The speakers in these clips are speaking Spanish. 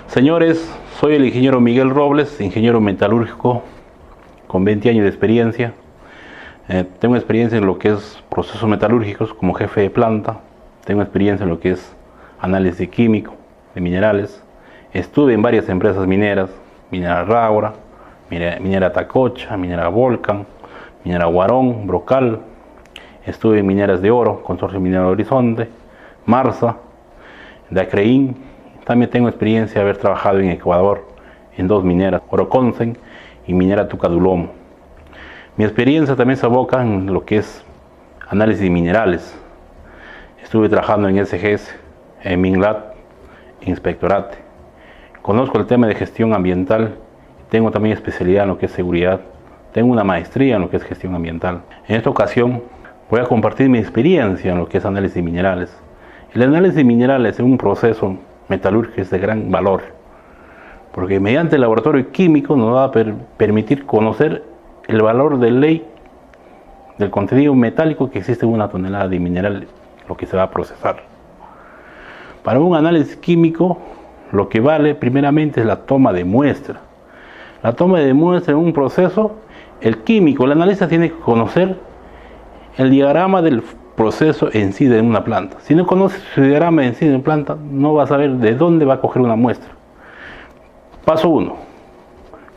Señores, soy el ingeniero Miguel Robles, ingeniero metalúrgico con 20 años de experiencia. Tengo experiencia en lo que es procesos metalúrgicos como jefe de planta. Tengo experiencia en lo que es análisis químico de minerales. Estuve en varias empresas mineras, Minera Raura, Minera Tacocha, Minera Volcan, Minera Guarón, Brocal. Estuve en Mineras de Oro, Consorcio Minero Horizonte, Marsa, Dacreín. También tengo experiencia de haber trabajado en Ecuador en dos mineras, Oroconsen y Minera Tucadulom. Mi experiencia también se aboca en lo que es análisis de minerales. Estuve trabajando en SGS, en Minlat, en Inspectorate. Conozco el tema de gestión ambiental. Tengo también especialidad en lo que es seguridad. Tengo una maestría en lo que es gestión ambiental. En esta ocasión voy a compartir mi experiencia en lo que es análisis de minerales. El análisis de minerales es un proceso metalúrgico es de gran valor, porque mediante el laboratorio químico nos va a permitir conocer el valor de ley del contenido metálico que existe en una tonelada de mineral, lo que se va a procesar. Para un análisis químico, lo que vale primeramente es la toma de muestra. La toma de muestra en un proceso, el químico, el analista tiene que conocer el diagrama del proceso en sí de una planta. Si no conoces su diagrama en sí de una planta, no vas a saber de dónde va a coger una muestra. Paso 1.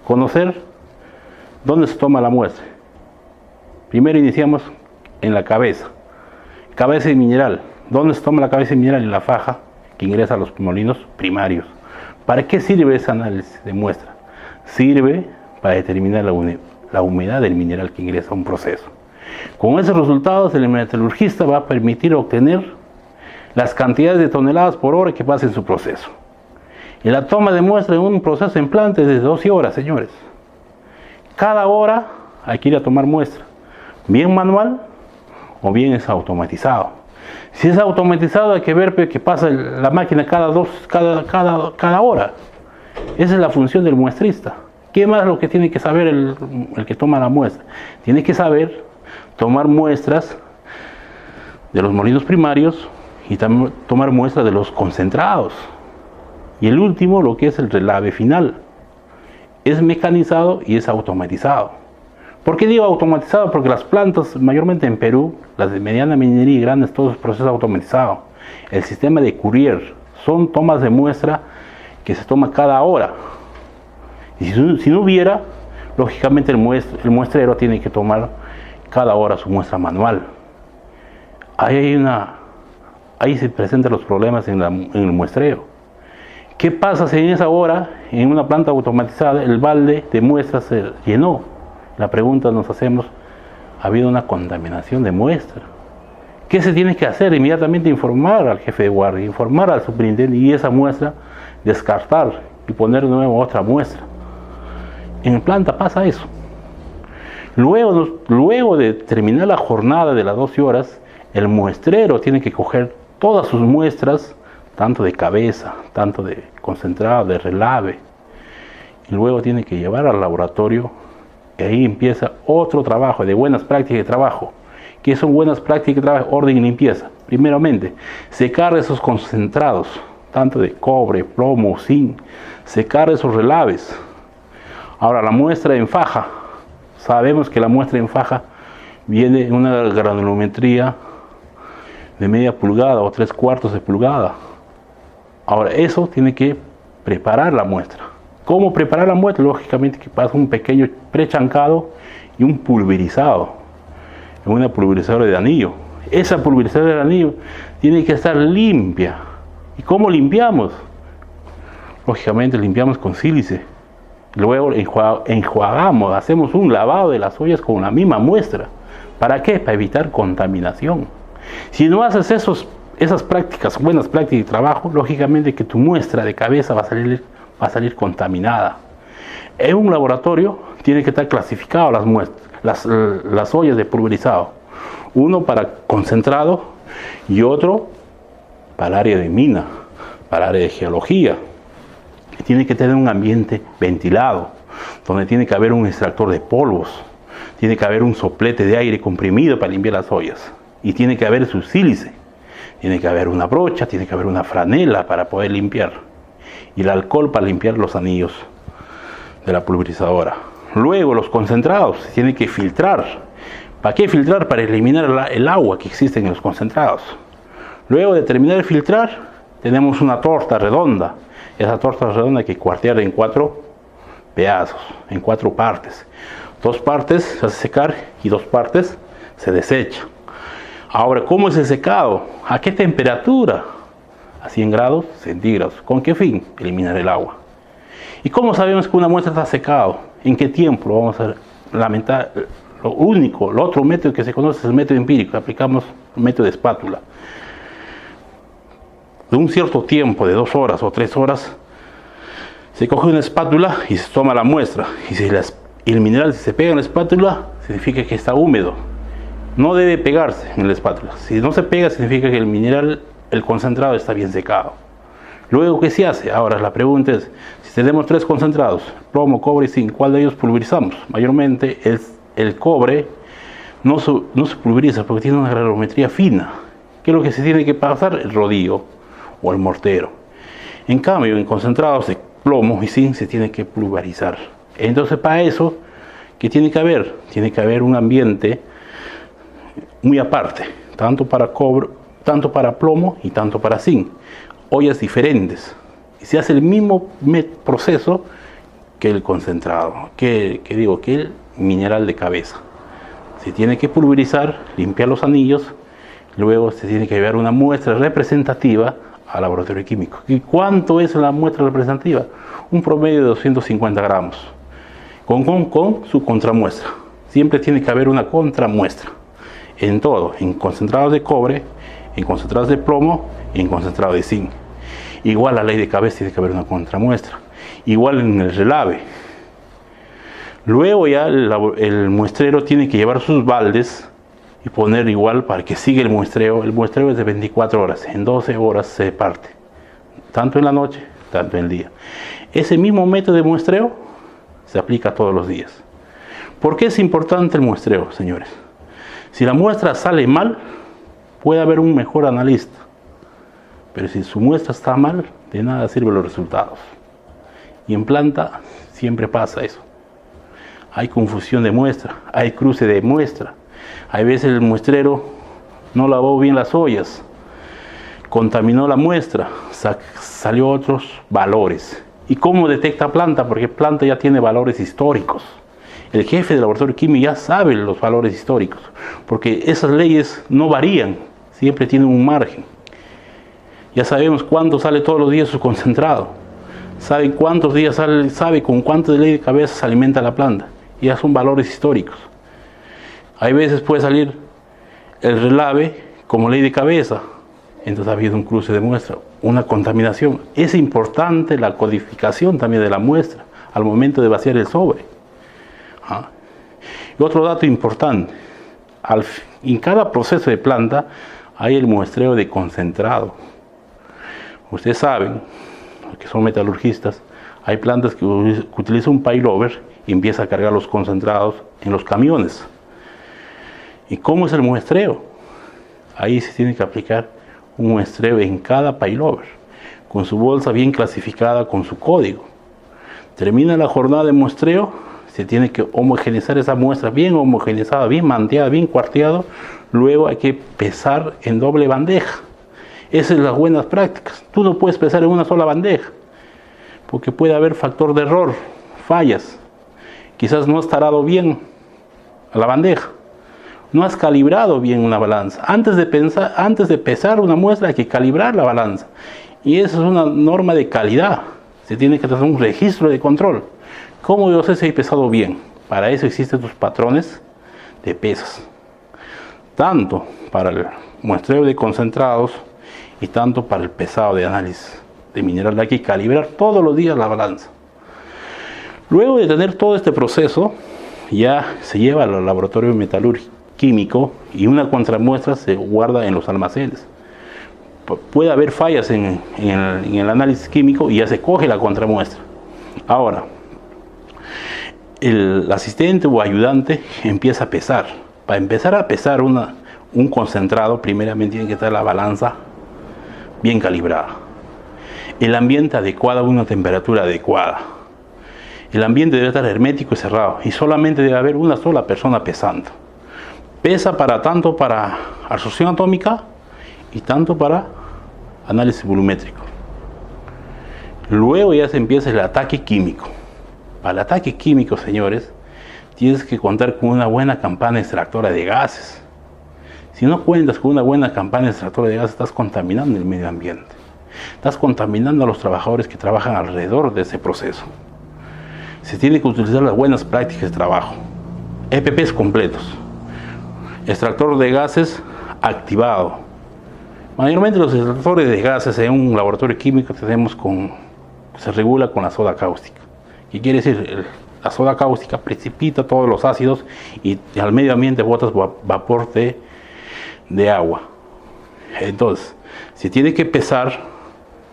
Conocer dónde se toma la muestra. Primero iniciamos en la cabeza. Cabeza de mineral. ¿Dónde se toma la cabeza de mineral? En la faja que ingresa a los molinos primarios. ¿Para qué sirve ese análisis de muestra? Sirve para determinar la humedad del mineral que ingresa a un proceso. Con esos resultados, el metalurgista va a permitir obtener las cantidades de toneladas por hora que pasa en su proceso. Y la toma de muestra en un proceso en planta es de 12 horas, señores. Cada hora hay que ir a tomar muestra, bien manual o bien es automatizado. Si es automatizado, hay que ver que pasa la máquina cada hora. Esa es la función del muestrista. ¿Qué más lo que tiene que saber el que toma la muestra? Tiene que saber tomar muestras de los molinos primarios y también tomar muestras de los concentrados. Y el último, lo que es el relave final. Es mecanizado y es automatizado. ¿Por qué digo automatizado? Porque las plantas, mayormente en Perú, las de mediana minería y grandes, todo es proceso automatizado. El sistema de Courier son tomas de muestra que se toma cada hora. Y si no hubiera, lógicamente el muestrero tiene que tomar cada hora su muestra manual. Ahí se presentan los problemas en el muestreo. ¿Qué pasa si en esa hora, en una planta automatizada, el balde de muestras se llenó? La pregunta nos hacemos, ¿ha habido una contaminación de muestra? ¿Qué se tiene que hacer? Inmediatamente informar al jefe de guardia, informar al superintendente y esa muestra descartar y poner de nuevo otra muestra. En planta pasa eso. Luego de terminar la jornada de las 12 horas, el muestrero tiene que coger todas sus muestras, tanto de cabeza, tanto de concentrado, de relave, y luego tiene que llevar al laboratorio, y ahí empieza otro trabajo de buenas prácticas de trabajo. ¿Qué son buenas prácticas de trabajo? Orden y limpieza. Primeramente, secar esos concentrados, tanto de cobre, plomo, zinc, secar esos relaves. Ahora, la muestra en faja. Sabemos que la muestra en faja viene en una granulometría de media pulgada o 3/4 de pulgada. Ahora, eso tiene que preparar la muestra. ¿Cómo preparar la muestra? Lógicamente que pasa un pequeño prechancado y un pulverizado en una pulverizadora de anillo. Esa pulverizadora de anillo tiene que estar limpia. ¿Y cómo limpiamos? Lógicamente limpiamos con sílice. Luego enjuagamos, hacemos un lavado de las ollas con la misma muestra. ¿Para qué? Para evitar contaminación. Si no haces esas prácticas, buenas prácticas de trabajo, lógicamente que tu muestra de cabeza va a salir contaminada. En un laboratorio tiene que estar clasificado las muestras, las ollas de pulverizado. Uno para concentrado y otro para el área de mina, para el área de geología. Tiene que tener un ambiente ventilado, donde tiene que haber un extractor de polvos, tiene que haber un soplete de aire comprimido para limpiar las ollas, y tiene que haber su sílice, tiene que haber una brocha, tiene que haber una franela para poder limpiar. y el alcohol para limpiar los anillos de la pulverizadora. Luego los concentrados se tienen que filtrar. ¿Para qué filtrar? Para eliminar el agua que existe en los concentrados. Luego de terminar de filtrar, tenemos una torta redonda. Esa torta redonda hay que cuartear en 4 pedazos, en 4 partes. 2 partes se hace secar y 2 partes se desecha. Ahora, ¿cómo es el secado? ¿A qué temperatura? A 100 grados centígrados. ¿Con qué fin? Eliminar el agua. ¿Y cómo sabemos que una muestra está secada? ¿En qué tiempo? Lo vamos a lamentar. Lo otro método que se conoce es el método empírico. Aplicamos el método de espátula. De un cierto tiempo, de 2 horas o 3 horas, se coge una espátula y se toma la muestra. Y si el mineral se pega en la espátula, significa que está húmedo. No debe pegarse en la espátula. Si no se pega, significa que el mineral, el concentrado, está bien secado. Luego, ¿qué se hace? Ahora la pregunta es, si tenemos 3 concentrados, plomo, cobre y zinc, ¿cuál de ellos pulverizamos? Mayormente el cobre no se pulveriza porque tiene una granulometría fina. ¿Qué es lo que se tiene que pasar? El rodillo o el mortero. En cambio, en concentrados de plomo y zinc se tiene que pulverizar. Entonces, para eso, ¿qué tiene que haber? Tiene que haber un ambiente muy aparte, tanto para cobre, tanto para plomo y tanto para zinc. Ollas diferentes. Y se hace el mismo proceso que el concentrado, que el mineral de cabeza. Se tiene que pulverizar, limpiar los anillos, luego se tiene que llevar una muestra representativa al laboratorio químico. ¿Y cuánto es la muestra representativa? Un promedio de 250 gramos, con su contramuestra. Siempre tiene que haber una contramuestra, en todo, en concentrados de cobre, en concentrados de plomo y en concentrado de zinc. Igual la ley de cabeza tiene que haber una contramuestra. Igual en el relave. Luego ya el muestrero tiene que llevar sus baldes y poner igual para que siga el muestreo. El muestreo es de 24 horas, en 12 horas se parte, tanto en la noche, tanto en el día. Ese mismo método de muestreo se aplica todos los días. ¿Por qué es importante el muestreo, señores? Si la muestra sale mal, puede haber un mejor analista, pero si su muestra está mal, de nada sirven los resultados. Y en planta siempre pasa eso. Hay confusión de muestra, hay cruce de muestra. Hay veces el muestrero no lavó bien las ollas, contaminó la muestra, salió otros valores. ¿Y cómo detecta planta? Porque planta ya tiene valores históricos. El jefe del laboratorio químico ya sabe los valores históricos, porque esas leyes no varían, siempre tienen un margen. Ya sabemos cuánto sale todos los días su concentrado, sabe cuántos días sale, sabe con cuánto de ley de cabeza se alimenta la planta. Ya son valores históricos. Hay veces puede salir el relave como ley de cabeza, entonces ha habido un cruce de muestra, una contaminación. Es importante la codificación también de la muestra al momento de vaciar el sobre. Y otro dato importante, en cada proceso de planta hay el muestreo de concentrado. Ustedes saben, que son metalurgistas, hay plantas que utilizan un payloader y empieza a cargar los concentrados en los camiones. ¿Y cómo es el muestreo? Ahí se tiene que aplicar un muestreo en cada payloader, con su bolsa bien clasificada, con su código. Termina la jornada de muestreo, se tiene que homogeneizar esa muestra bien homogeneizada, bien manteada, bien cuarteado. Luego hay que pesar en doble bandeja. Esas son las buenas prácticas. Tú no puedes pesar en una sola bandeja, porque puede haber factor de error, fallas. Quizás no has tarado bien a la bandeja, no has calibrado bien una balanza. Antes de pesar una muestra hay que calibrar la balanza. Y esa es una norma de calidad. Se tiene que hacer un registro de control. ¿Cómo yo sé si he pesado bien? Para eso existen los patrones de pesas, tanto para el muestreo de concentrados y tanto para el pesado de análisis de mineral. Hay que calibrar todos los días la balanza. Luego de tener todo este proceso, ya se lleva al laboratorio metalúrgico químico y una contramuestra se guarda en los almacenes. Puede haber fallas en el análisis químico y ya se coge la contramuestra. Ahora, el asistente o ayudante empieza a pesar. Para empezar a pesar un concentrado, primeramente tiene que estar la balanza bien calibrada. El ambiente adecuado a una temperatura adecuada. El ambiente debe estar hermético y cerrado y solamente debe haber una sola persona pesando. Pesa tanto para absorción atómica y tanto para análisis volumétrico. Luego ya se empieza el ataque químico. Para el ataque químico, señores, tienes que contar con una buena campana extractora de gases. Si no cuentas con una buena campana extractora de gases, estás contaminando el medio ambiente. Estás contaminando a los trabajadores que trabajan alrededor de ese proceso. Se tiene que utilizar las buenas prácticas de trabajo. EPPs completos. Extractor de gases activado. Mayormente los extractores de gases en un laboratorio químico se regula con la soda cáustica. ¿Qué quiere decir? La soda cáustica precipita todos los ácidos y al medio ambiente botas vapor de agua. Entonces, si tiene que pesar,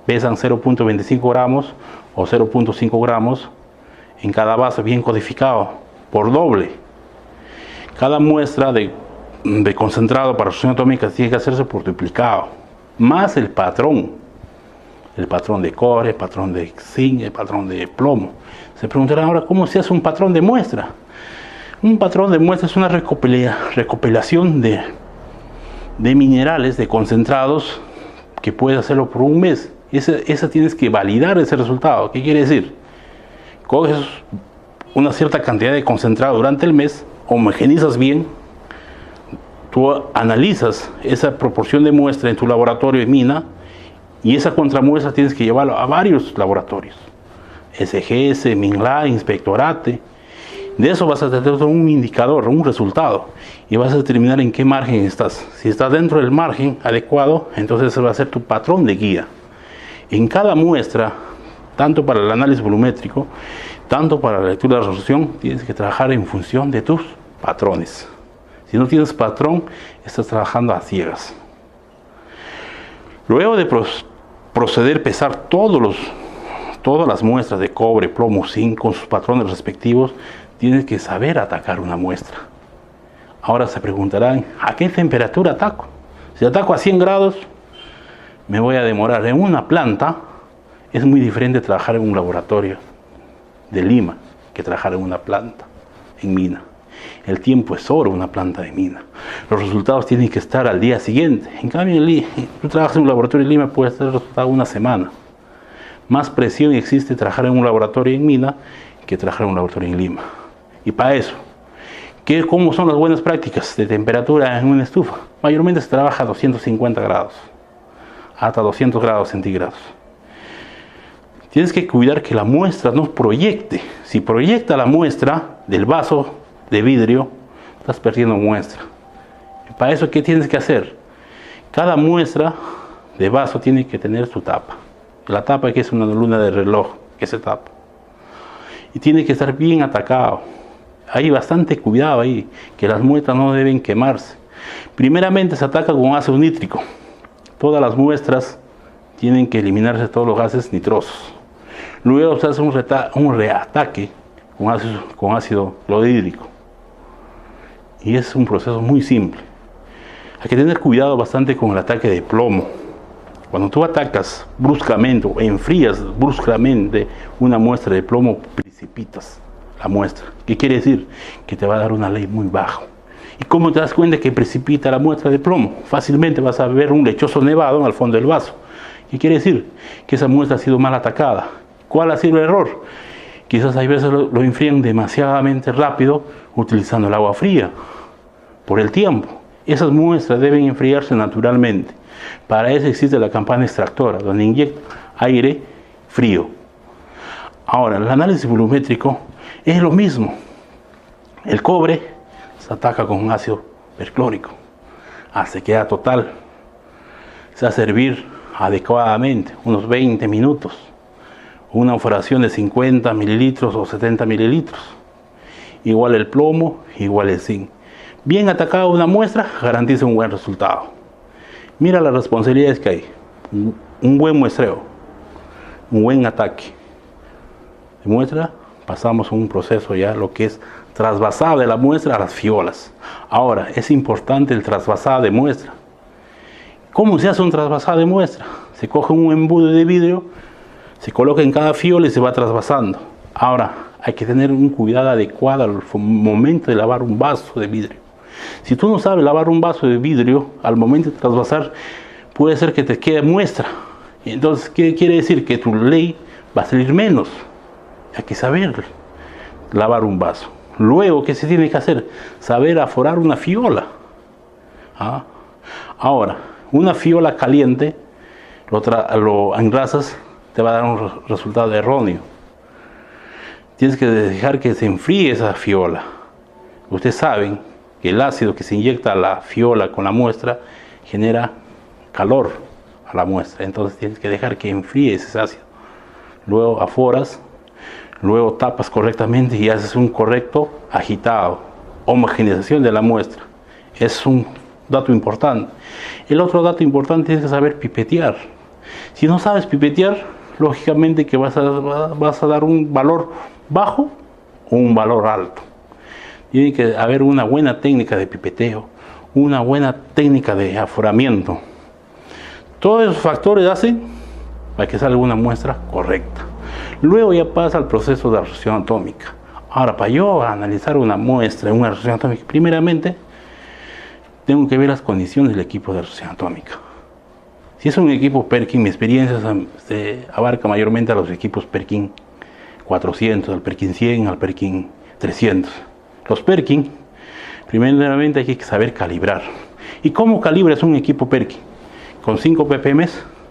pesan 0.25 gramos o 0.5 gramos en cada vaso bien codificado, por doble. Cada muestra de concentrado para absorción atómica tiene que hacerse por duplicado, más el patrón de cobre, el patrón de zinc, el patrón de plomo. Se preguntarán ahora, ¿cómo se hace un patrón de muestra? Un patrón de muestra es una recopilación de minerales, de concentrados, que puedes hacerlo por un mes. Esa tienes que validar ese resultado. ¿Qué quiere decir? Coges una cierta cantidad de concentrado durante el mes, homogenizas bien, tú analizas esa proporción de muestra en tu laboratorio de mina y esa contramuestra tienes que llevarla a varios laboratorios. SGS, MINLA, Inspectorate. De eso vas a tener un indicador, un resultado, y vas a determinar en qué margen estás. Si estás dentro del margen adecuado, entonces ese va a ser tu patrón de guía. En cada muestra, tanto para el análisis volumétrico, tanto para la lectura de la resolución, tienes que trabajar en función de tus patrones. Si no tienes patrón, estás trabajando a ciegas. Luego de proceder a pesar todas las muestras de cobre, plomo, zinc con sus patrones respectivos, tienes que saber atacar una muestra. Ahora se preguntarán, ¿a qué temperatura ataco? Si ataco a 100 grados, me voy a demorar. En una planta es muy diferente trabajar en un laboratorio de Lima que trabajar en una planta en mina. El tiempo es oro, una planta de mina. Los resultados tienen que estar al día siguiente. En cambio, tú trabajas en un laboratorio de Lima, puedes tener resultado una semana. Más presión existe trabajar en un laboratorio en mina que trabajar en un laboratorio en Lima. Y para eso, ¿cómo son las buenas prácticas de temperatura en una estufa? Mayormente se trabaja a 250 grados, hasta 200 grados centígrados. Tienes que cuidar que la muestra no proyecte. Si proyecta la muestra del vaso de vidrio, estás perdiendo muestra. Y para eso, ¿qué tienes que hacer? Cada muestra de vaso tiene que tener su tapa. La tapa que es una luna de reloj que se tapa. Y tiene que estar bien atacado. Hay bastante cuidado ahí, que las muestras no deben quemarse. Primeramente se ataca con ácido nítrico. Todas las muestras tienen que eliminarse todos los gases nitrosos. Luego se hace un reataque con ácido clorhídrico. Y es un proceso muy simple. Hay que tener cuidado bastante con el ataque de plomo. Cuando tú atacas bruscamente o enfrías bruscamente una muestra de plomo, precipitas la muestra. ¿Qué quiere decir? Que te va a dar una ley muy baja. ¿Y cómo te das cuenta que precipita la muestra de plomo? Fácilmente vas a ver un lechoso nevado al fondo del vaso. ¿Qué quiere decir? Que esa muestra ha sido mal atacada. ¿Cuál ha sido el error? Quizás hay veces lo enfrían demasiadamente rápido utilizando el agua fría por el tiempo. Esas muestras deben enfriarse naturalmente. Para eso existe la campana extractora, donde inyecta aire frío. Ahora, el análisis volumétrico es lo mismo. El cobre se ataca con ácido perclórico a sequedad total. Se hace hervir adecuadamente, unos 20 minutos. Una fracción de 50 mililitros o 70 mililitros. Igual el plomo, igual el zinc. Bien atacada una muestra, garantiza un buen resultado. Mira las responsabilidades que hay. Un buen muestreo, un buen ataque. De muestra, pasamos a un proceso ya, lo que es trasvasado de la muestra a las fiolas. Ahora, es importante el trasvasado de muestra. ¿Cómo se hace un trasvasado de muestra? Se coge un embudo de vidrio, se coloca en cada fiola y se va trasvasando. Ahora, hay que tener un cuidado adecuado al momento de lavar un vaso de vidrio. Si tú no sabes lavar un vaso de vidrio, al momento de trasvasar, puede ser que te quede muestra. Entonces, ¿qué quiere decir? Que tu ley va a salir menos. Hay que saber lavar un vaso. Luego, ¿qué se tiene que hacer? Saber aforar una fiola. ¿Ah? Ahora, una fiola caliente, lo engrasas, te va a dar un resultado erróneo. Tienes que dejar que se enfríe esa fiola. Ustedes saben que el ácido que se inyecta a la fiola con la muestra genera calor a la muestra. Entonces tienes que dejar que enfríe ese ácido. Luego aforas, luego tapas correctamente y haces un correcto agitado, homogeneización de la muestra. Es un dato importante. El otro dato importante, tienes que saber pipetear. Si no sabes pipetear, lógicamente que vas a dar un valor bajo o un valor alto. Tiene que haber una buena técnica de pipeteo, una buena técnica de aforamiento. Todos esos factores hacen para que salga una muestra correcta. Luego ya pasa al proceso de absorción atómica. Ahora, para yo analizar una muestra en una absorción atómica, primeramente tengo que ver las condiciones del equipo de absorción atómica. Si es un equipo Perkin, mi experiencia se abarca mayormente a los equipos Perkin 400, al Perkin 100, al Perkin 300. Los Perkin, primeramente hay que saber calibrar. ¿Y cómo calibras un equipo Perkin? Con 5 ppm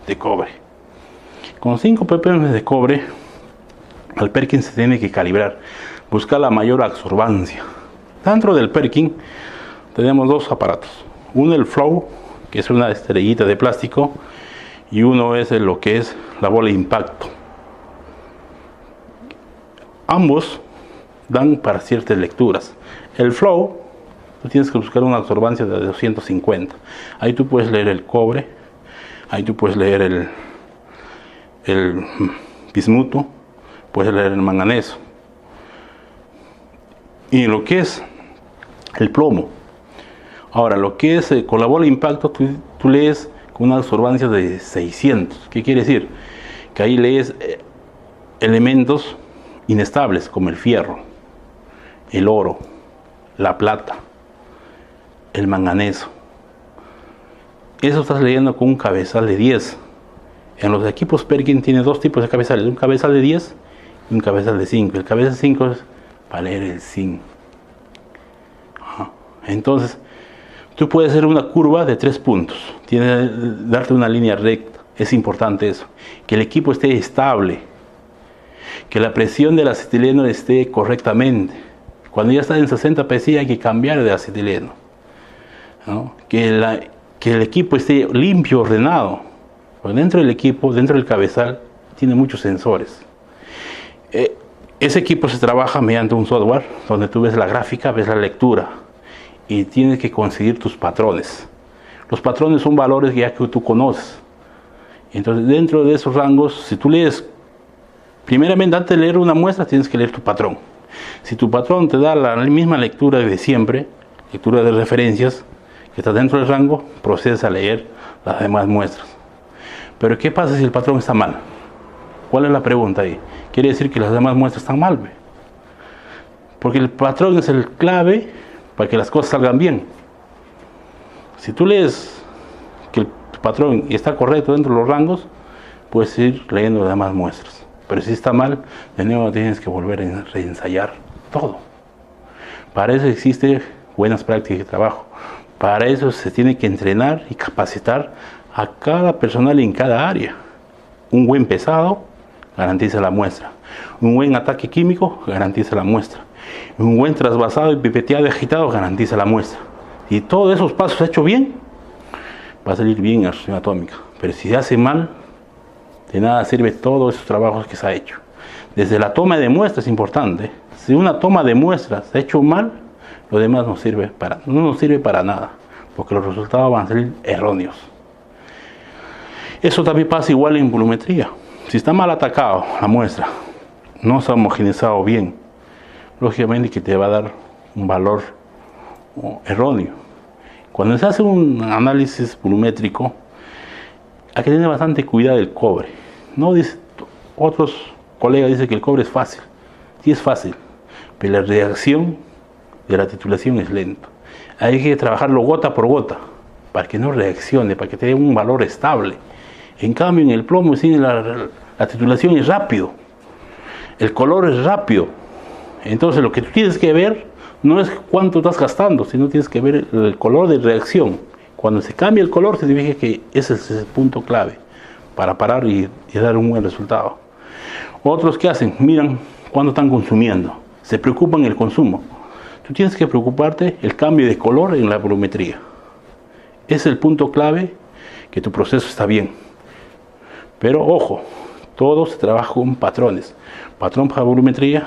de cobre. Con 5 ppm de cobre, al Perkin se tiene que calibrar, buscar la mayor absorbancia. Dentro del Perkin tenemos dos aparatos. Uno el Flow, que es una estrellita de plástico, y uno es lo que es la bola de impacto. Ambos dan para ciertas lecturas. El Flow, tú tienes que buscar una absorbancia de 250. Ahí tú puedes leer el cobre, ahí tú puedes leer el bismuto, puedes leer el manganeso. Y lo que es el plomo. Ahora, lo que es con la bola de impacto, tú lees con una absorbancia de 600. ¿Qué quiere decir? Que ahí lees elementos inestables como el fierro, el oro, la plata, el manganeso. Eso estás leyendo con un cabezal de 10. En los equipos Perkin tiene dos tipos de cabezales, un cabezal de 10 y un cabezal de 5. El cabezal de 5 es para leer el zinc. Entonces, tú puedes hacer una curva de 3 puntos. Tienes que darte una línea recta. Es importante eso. Que el equipo esté estable. Que la presión del acetileno esté correctamente. Cuando ya está en 60 psi hay que cambiar de acetileno, ¿no? Que el equipo esté limpio, ordenado. Porque dentro del equipo, dentro del cabezal, tiene muchos sensores. Ese equipo se trabaja mediante un software donde tú ves la gráfica, ves la lectura y tienes que conseguir tus patrones. Los patrones son valores ya que tú conoces. Entonces, dentro de esos rangos, si tú lees, primeramente antes de leer una muestra, tienes que leer tu patrón. Si tu patrón te da la misma lectura de siempre, lectura de referencias, que está dentro del rango, procedes a leer las demás muestras. Pero ¿qué pasa si el patrón está mal? ¿Cuál es la pregunta ahí? Quiere decir que las demás muestras están mal, ¿ve? Porque el patrón es el clave para que las cosas salgan bien. Si tú lees que el patrón está correcto dentro de los rangos, puedes ir leyendo las demás muestras. Pero si está mal, de nuevo tienes que volver a reensayar todo. Para eso existen buenas prácticas de trabajo. Para eso se tiene que entrenar y capacitar a cada personal en cada área. Un buen pesado garantiza la muestra. Un buen ataque químico garantiza la muestra. Un buen trasvasado y pipeteado y agitado garantiza la muestra. Y todos esos pasos hechos bien, va a salir bien la absorción atómica. Pero si se hace mal, de nada sirve todos esos trabajos que se ha hecho. Desde la toma de muestras es importante. Si una toma de muestras se ha hecho mal, lo demás no nos sirve para nada, porque los resultados van a salir erróneos. Eso también pasa igual en volumetría. Si está mal atacado la muestra, no se ha homogeneizado bien, lógicamente que te va a dar un valor erróneo. Cuando se hace un análisis volumétrico, hay que tener bastante cuidado del cobre. No dice, otros colegas dicen que el cobre es fácil. Sí es fácil, pero la reacción de la titulación es lento. Hay que trabajarlo gota por gota para que no reaccione, para que tenga un valor estable. En cambio, en el plomo sí, la titulación es rápido, el color es rápido. Entonces lo que tú tienes que ver no es cuánto estás gastando, sino tienes que ver el color de reacción. Cuando se cambia el color, significa que ese es el punto clave para parar y dar un buen resultado. Otros que hacen, miran cuánto están consumiendo, se preocupan el consumo. Tú tienes que preocuparte el cambio de color en la volumetría. Es el punto clave que tu proceso está bien. Pero ojo, todo se trabaja con patrones. Patrón para volumetría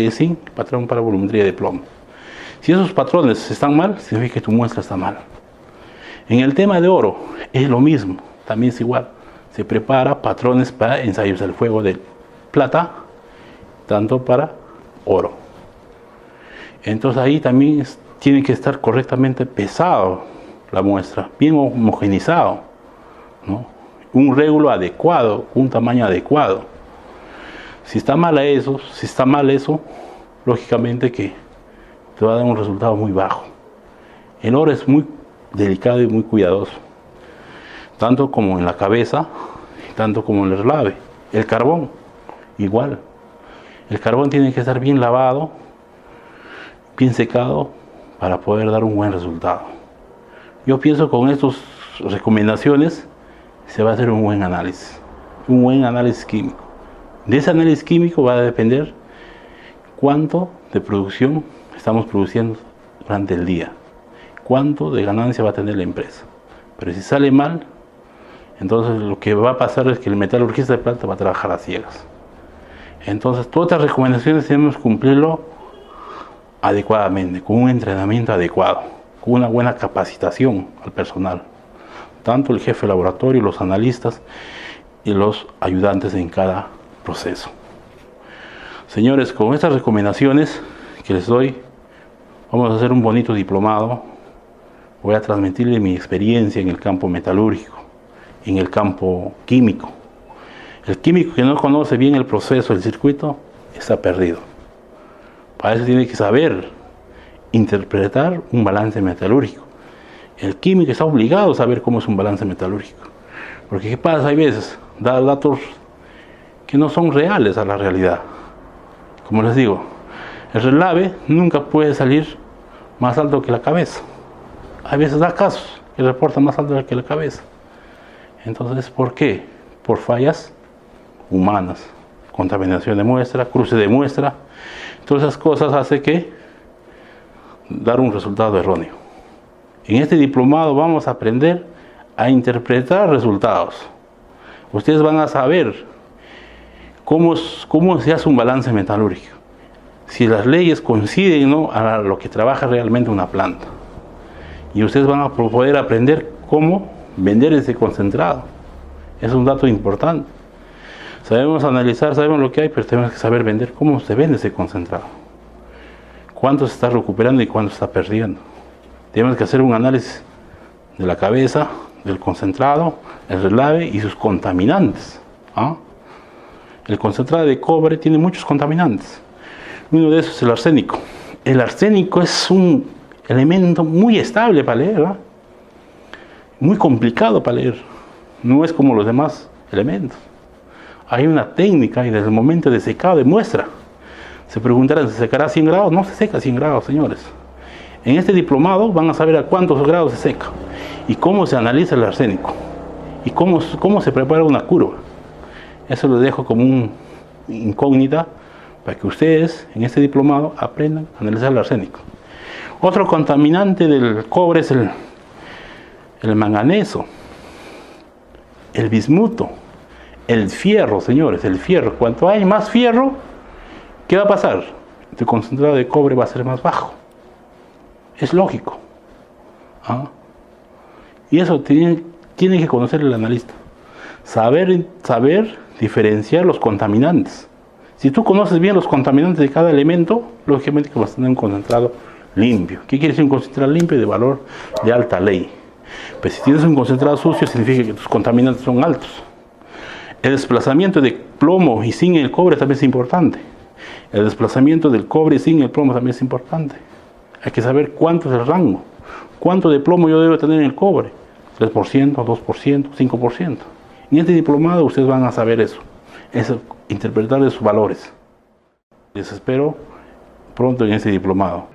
de zinc, patrón para volumetría de plomo. Si esos patrones están mal, significa que tu muestra está mal. En el tema de oro es lo mismo, también es igual. Se prepara patrones para ensayos del fuego de plata, tanto para oro. Entonces ahí también tiene que estar correctamente pesado la muestra, bien homogenizado, ¿no? Un régulo adecuado, un tamaño adecuado. Si está mal eso, lógicamente que te va a dar un resultado muy bajo. El oro es muy delicado y muy cuidadoso, tanto como en la cabeza, tanto como en el relave. El carbón, igual. El carbón tiene que estar bien lavado, bien secado, para poder dar un buen resultado. Yo pienso que con estas recomendaciones se va a hacer un buen análisis químico. De ese análisis químico va a depender cuánto de producción estamos produciendo durante el día, cuánto de ganancia va a tener la empresa. Pero si sale mal, entonces lo que va a pasar es que el metalurgista de plata va a trabajar a ciegas. Entonces todas estas recomendaciones debemos cumplirlo adecuadamente, con un entrenamiento adecuado, con una buena capacitación al personal, tanto el jefe de laboratorio, los analistas y los ayudantes en cada proceso. Señores, con estas recomendaciones que les doy, vamos a hacer un bonito diplomado. Voy a transmitirle mi experiencia en el campo metalúrgico, en el campo químico. El químico que no conoce bien el proceso, el circuito, está perdido. Para eso tiene que saber interpretar un balance metalúrgico. El químico está obligado a saber cómo es un balance metalúrgico. Porque ¿qué pasa? Hay veces da datos que no son reales a la realidad. Como les digo, el relave nunca puede salir más alto que la cabeza. Hay veces da casos que reporta más alto que la cabeza. Entonces, ¿por qué? Por fallas humanas, contaminación de muestra, cruce de muestra. Todas esas cosas hacen que dar un resultado erróneo. En este diplomado vamos a aprender a interpretar resultados. Ustedes van a saber cómo se hace un balance metalúrgico, si las leyes coinciden, ¿no?, a lo que trabaja realmente una planta. Y ustedes van a poder aprender cómo vender ese concentrado. Es un dato importante. Sabemos analizar, sabemos lo que hay, pero tenemos que saber vender cómo se vende ese concentrado. Cuánto se está recuperando y cuánto se está perdiendo. Tenemos que hacer un análisis de la cabeza, del concentrado, el relave y sus contaminantes. ¿Ah? El concentrado de cobre tiene muchos contaminantes. Uno de esos es el arsénico. El arsénico es un elemento muy estable para leer, ¿verdad? Muy complicado para leer. No es como los demás elementos. Hay una técnica y desde el momento de secado de muestra. Se preguntarán, ¿se secará a 100 grados? No se seca a 100 grados, señores. En este diplomado van a saber a cuántos grados se seca y cómo se analiza el arsénico y cómo se prepara una curva. Eso lo dejo como una incógnita para que ustedes en este diplomado aprendan a analizar el arsénico. Otro contaminante del cobre es el manganeso, el bismuto, el fierro, señores, el fierro. Cuanto hay más fierro, ¿qué va a pasar? Tu concentrado de cobre va a ser más bajo. Es lógico. ¿Ah? Y eso tiene que conocer el analista. Saber diferenciar los contaminantes. Si tú conoces bien los contaminantes de cada elemento, lógicamente que vas a tener un concentrado limpio. ¿Qué quiere decir un concentrado limpio? De valor de alta ley. Pues si tienes un concentrado sucio, significa que tus contaminantes son altos. El desplazamiento de plomo y zinc en el cobre también es importante. El desplazamiento del cobre y zinc en el plomo también es importante. Hay que saber cuánto es el rango. ¿Cuánto de plomo yo debo tener en el cobre? 3%, 2%, 5%. En este diplomado ustedes van a saber eso. Es interpretar esos valores. Les espero pronto en ese diplomado.